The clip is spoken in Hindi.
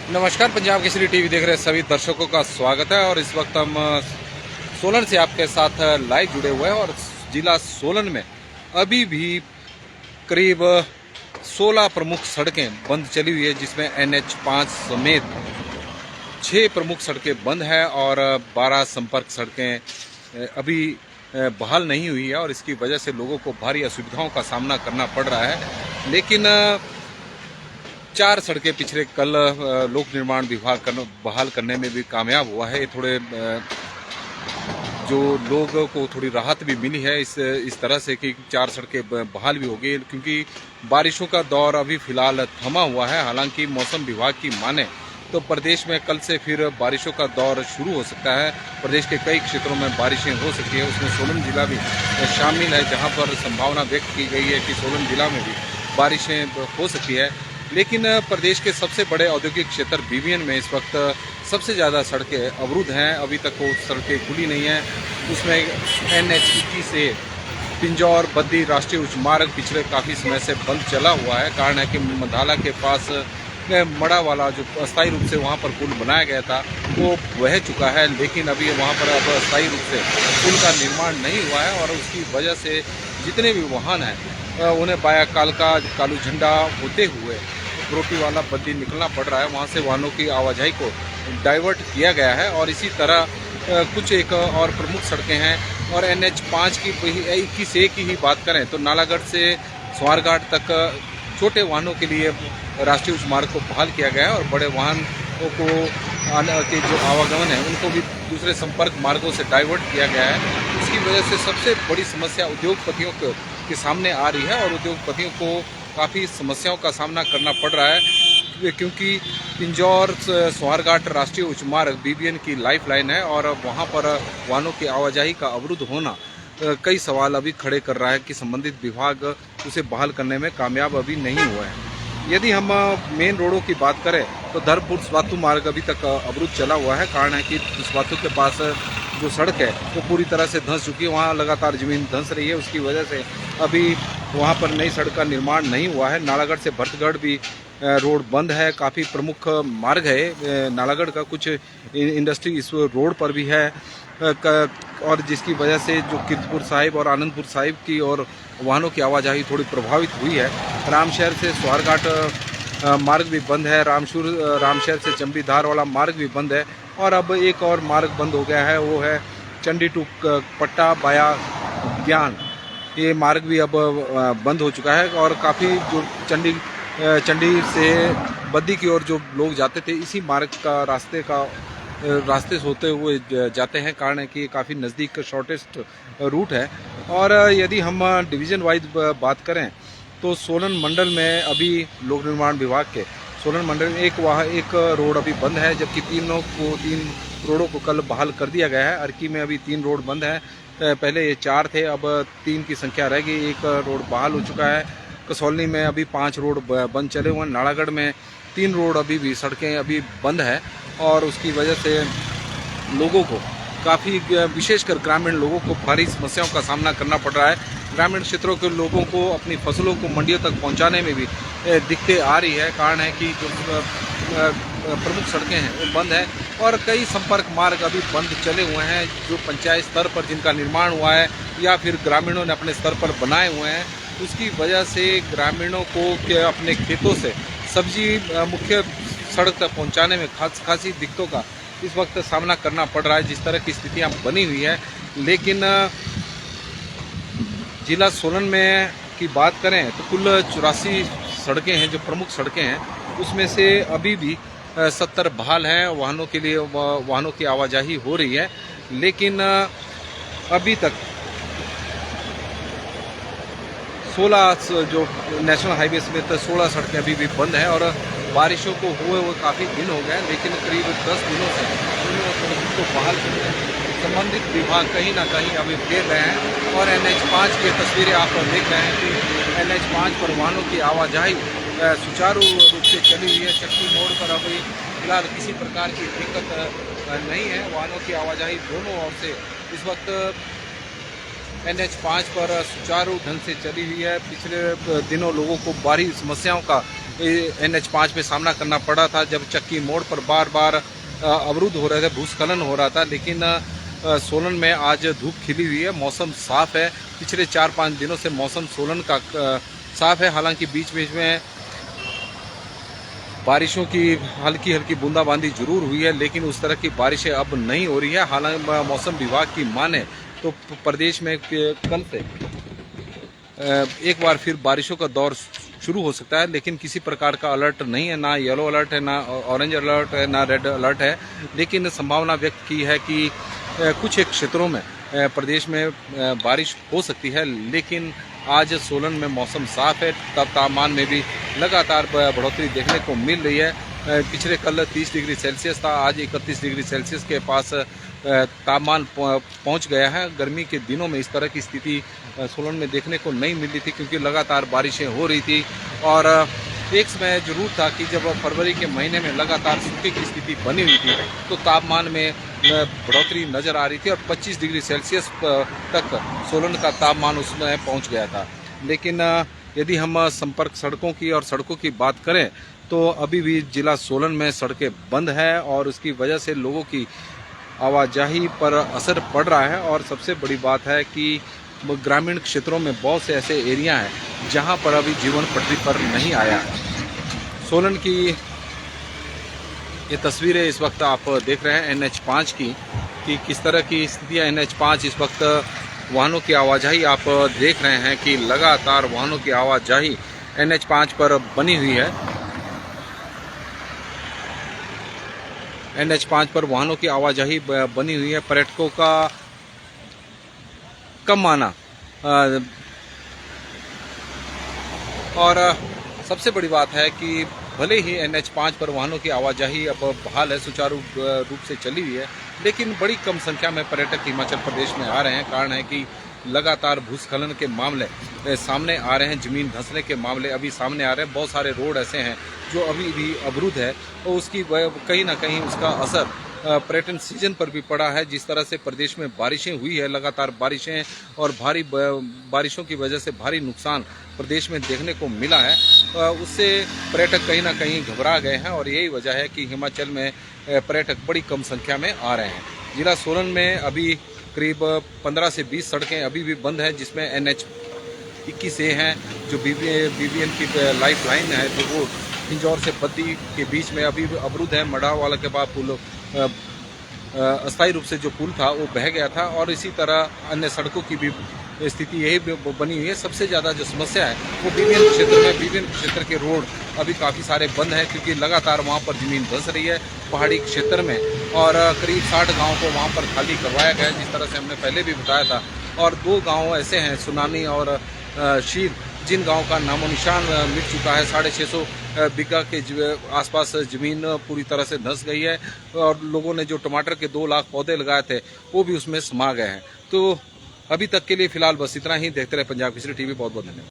नमस्कार, पंजाब केसरी टीवी देख रहे सभी दर्शकों का स्वागत है। और इस वक्त हम सोलन से आपके साथ लाइव जुड़े हुए हैं। और जिला सोलन में अभी भी करीब 16 प्रमुख सड़कें बंद चली हुई है, जिसमें NH5 समेत 6 प्रमुख सड़कें बंद हैं और 12 संपर्क सड़कें अभी बहाल नहीं हुई है। और इसकी वजह से लोगों को भारी असुविधाओं का सामना करना पड़ रहा है। लेकिन 4 सड़कें पिछले कल लोक निर्माण विभाग बहाल करने में भी कामयाब हुआ है। थोड़े जो लोगों को थोड़ी राहत भी मिली है इस तरह से कि 4 सड़कें बहाल भी हो गई, क्योंकि बारिशों का दौर अभी फिलहाल थमा हुआ है। हालांकि मौसम विभाग की माने तो प्रदेश में कल से फिर बारिशों का दौर शुरू हो सकता है। प्रदेश के कई क्षेत्रों में बारिशें हो सकती है, उसमें सोलन जिला भी शामिल है, जहां पर संभावना व्यक्त की गई है कि सोलन जिला में भी बारिशें हो सकती है। लेकिन प्रदेश के सबसे बड़े औद्योगिक क्षेत्र BBN में इस वक्त सबसे ज़्यादा सड़कें अवरुद्ध हैं। अभी तक वो सड़कें खुली नहीं हैं। उसमें NH21 से पिंजौर बद्दी राष्ट्रीय उच्च मार्ग पिछले काफ़ी समय से बंद चला हुआ है। कारण है कि मधाला के पास मड़ा वाला जो अस्थायी रूप से वहाँ पर पुल बनाया गया था वो बह चुका है, लेकिन अभी वहाँ पर अब अस्थायी रूप से पुल का निर्माण नहीं हुआ है। और उसकी वजह से जितने भी वाहन हैं उन्हें बाया कालका कालू झंडा होते हुए रोटी वाला बद्दी निकलना पड़ रहा है। वहाँ से वाहनों की आवाजाही को डाइवर्ट किया गया है। और इसी तरह कुछ एक और प्रमुख सड़कें हैं। और NH5 की 21A की ही बात करें तो नालागढ़ से स्वारघाट तक छोटे वाहनों के लिए राष्ट्रीय उच्च मार्ग को बहाल किया गया है। और बड़े वाहनों को के जो आवागमन है उनको भी दूसरे संपर्क मार्गों से डाइवर्ट किया गया है। इसकी वजह से सबसे बड़ी समस्या उद्योगपतियों के सामने आ रही है। और उद्योगपतियों को काफ़ी समस्याओं का सामना करना पड़ रहा है, क्योंकि पिंजौर स्वारघाट राष्ट्रीय उच्च मार्ग BBN की लाइफलाइन है। और वहाँ पर वाहनों की आवाजाही का अवरुद्ध होना कई सवाल अभी खड़े कर रहा है कि संबंधित विभाग उसे बहाल करने में कामयाब अभी नहीं हुआ है। यदि हम मेन रोडों की बात करें तो धर्मपुर स्वातु मार्ग अभी तक अवरुद्ध चला हुआ है। कारण है कि स्वातु के पास जो सड़क है वो पूरी तरह से धंस चुकी है, वहाँ लगातार जमीन धंस रही है। उसकी वजह से अभी वहाँ पर नई सड़क का निर्माण नहीं हुआ है। नालागढ़ से भरतगढ़ भी रोड बंद है। काफ़ी प्रमुख मार्ग है नालागढ़ का, कुछ इंडस्ट्री इस रोड पर भी है। और जिसकी वजह से जो कीर्तपुर साहिब और आनंदपुर साहिब की और वाहनों की आवाजाही थोड़ी प्रभावित हुई है। रामशहर से स्वारघाट मार्ग भी बंद है। रामशहर से चंबीधार वाला मार्ग भी बंद है। और अब एक और मार्ग बंद हो गया है, वो है चंडी टू पट्टा बाया ज्ञान। ये मार्ग भी अब बंद हो चुका है। और काफ़ी जो चंडी से बद्दी की ओर जो लोग जाते थे इसी मार्ग का रास्ते से होते हुए जाते हैं। कारण है कि काफ़ी नज़दीक शॉर्टेस्ट रूट है। और यदि हम डिवीज़न वाइज बात करें तो सोलन मंडल में अभी लोक निर्माण विभाग के सोलन मंडल में एक रोड अभी बंद है, जबकि 3 रोडों को कल बहाल कर दिया गया है। अर्की में अभी 3 रोड बंद हैं। पहले ये 4 थे, अब 3 की संख्या रह गई। एक रोड बहाल हो चुका है। कसौली में अभी 5 रोड बंद चले हुए हैं। नालागढ़ में 3 रोड अभी भी सड़कें अभी बंद है। और उसकी वजह से लोगों को काफ़ी, विशेषकर ग्रामीण लोगों को भारी समस्याओं का सामना करना पड़ रहा है। ग्रामीण क्षेत्रों के लोगों को अपनी फसलों को मंडियों तक पहुंचाने में भी दिक्कतें आ रही है। कारण है कि जो प्रमुख सड़कें हैं वो बंद है। और कई संपर्क मार्ग अभी बंद चले हुए हैं, जो पंचायत स्तर पर जिनका निर्माण हुआ है या फिर ग्रामीणों ने अपने स्तर पर बनाए हुए हैं। उसकी वजह से ग्रामीणों को अपने खेतों से सब्जी मुख्य सड़क तक पहुंचाने में खासी दिक्कतों का इस वक्त सामना करना पड़ रहा है, जिस तरह की स्थितियां बनी हुई है। लेकिन जिला सोलन में की बात करें तो कुल 84 सड़कें हैं जो प्रमुख सड़कें हैं, उसमें से अभी भी 70 बहाल हैं। वाहनों के लिए वाहनों की आवाजाही हो रही है। लेकिन अभी तक 16 जो नेशनल हाईवे समेत 16 सड़कें अभी भी बंद हैं। और बारिशों को हुए वो काफ़ी दिन हो गए, लेकिन करीब 10 दिनों से उनको बहाल करने संबंधित विभाग कहीं ना कहीं अभी फेर रहे हैं। और NH5 की तस्वीरें आप देख रहे हैं कि NH5 पर वाहनों की आवाजाही सुचारू रूप से चली हुई है। चक्की मोड़ पर अभी फिलहाल किसी प्रकार की दिक्कत नहीं है। वाहनों की आवाजाही दोनों ओर से इस वक्त NH5 पर सुचारू ढंग से चली हुई है। पिछले दिनों लोगों को भारी समस्याओं का NH5 में सामना करना पड़ा था, जब चक्की मोड़ पर बार बार अवरुद्ध हो रहे थे, भूस्खलन हो रहा था। लेकिन सोलन में आज धूप खिली हुई है, मौसम साफ है। पिछले 4-5 दिनों से मौसम सोलन का साफ है। हालांकि बीच बीच में बारिशों की हल्की हल्की बूंदाबांदी जरूर हुई है, लेकिन उस तरह की बारिशें अब नहीं हो रही है। हालांकि मौसम विभाग की माने तो प्रदेश में कल से एक बार फिर बारिशों का दौर शुरू हो सकता है, लेकिन किसी प्रकार का अलर्ट नहीं है, ना येलो अलर्ट है, ना ऑरेंज अलर्ट है, ना रेड अलर्ट है। लेकिन संभावना व्यक्त की है कि कुछ एक क्षेत्रों में प्रदेश में बारिश हो सकती है। लेकिन आज सोलन में मौसम साफ है, तब तापमान में भी लगातार बढ़ोतरी देखने को मिल रही है। पिछले कल 30 डिग्री सेल्सियस था, आज 31 डिग्री सेल्सियस के पास तापमान पहुंच गया है। गर्मी के दिनों में इस तरह की स्थिति सोलन में देखने को नहीं मिल रही थी, क्योंकि लगातार बारिशें हो रही थी। और एक समय जरूर था कि जब फरवरी के महीने में लगातार सूखे की स्थिति बनी हुई थी, तो तापमान में बढ़ोतरी नजर आ रही थी और 25 डिग्री सेल्सियस तक सोलन का तापमान उसमें पहुंच गया था। लेकिन यदि हम संपर्क सड़कों की और सड़कों की बात करें, तो अभी भी जिला सोलन में सड़कें बंद है और उसकी वजह से लोगों की आवाजाही पर असर पड़ रहा है। और सबसे बड़ी बात है कि ग्रामीण क्षेत्रों में बहुत से ऐसे एरिया हैं जहां पर अभी जीवन पटरी पर नहीं आया है। सोलन की ये तस्वीरें इस वक्त आप देख रहे हैं NH5 की, कि किस तरह की स्थिति है। NH5 इस वक्त वाहनों की आवाजाही आप देख रहे हैं कि लगातार वाहनों की आवाजाही NH5 पर बनी हुई है। NH5 पर वाहनों की आवाजाही बनी हुई है। पर्यटकों का कम आना और सबसे बड़ी बात है कि भले ही NH5 पर वाहनों की आवाजाही अब बहाल है, सुचारू रूप से चली हुई है, लेकिन बड़ी कम संख्या में पर्यटक हिमाचल प्रदेश में आ रहे हैं। कारण है कि लगातार भूस्खलन के मामले सामने आ रहे हैं, जमीन धंसने के मामले अभी सामने आ रहे हैं। बहुत सारे रोड ऐसे हैं जो अभी भी अवरुद्ध है, और उसकी कहीं ना कहीं उसका असर पर्यटन सीजन पर भी पड़ा है। जिस तरह से प्रदेश में बारिशें हुई है, लगातार बारिशें और भारी बारिशों की वजह से भारी नुकसान प्रदेश में देखने को मिला है, उससे पर्यटक कहीं ना कहीं घबरा गए हैं। और यही वजह है कि हिमाचल में पर्यटक बड़ी कम संख्या में आ रहे हैं। जिला सोलन में अभी करीब 15 से 20 सड़कें अभी भी बंद हैं, जिसमें NH21 हैं, जो BBN की लाइफ लाइन है, जो वो पिंजौर से बद्दी के बीच में अभी अवरुद्ध है। मढ़ावाला के बाद पुल अस्थायी रूप से जो पुल था वो बह गया था। और इसी तरह अन्य सड़कों की भी स्थिति यही बनी हुई है। सबसे ज़्यादा जो समस्या है वो BBN क्षेत्र में, BBN क्षेत्र के रोड अभी काफ़ी सारे बंद हैं, क्योंकि लगातार वहाँ पर ज़मीन धंस रही है पहाड़ी क्षेत्र में। और करीब 60 गाँव को वहाँ पर खाली करवाया गया है, जिस तरह से हमने पहले भी बताया था। और 2 गाँव ऐसे हैं, सुनामी और शीर, जिन गांव का नामो निशान मिट चुका है। 650 बीघा के आसपास जमीन पूरी तरह से धंस गई है, और लोगों ने जो टमाटर के 2 लाख पौधे लगाए थे वो भी उसमें समा गए हैं। तो अभी तक के लिए फिलहाल बस इतना ही। देखते रहे पंजाब केसरी टीवी। बहुत बहुत धन्यवाद।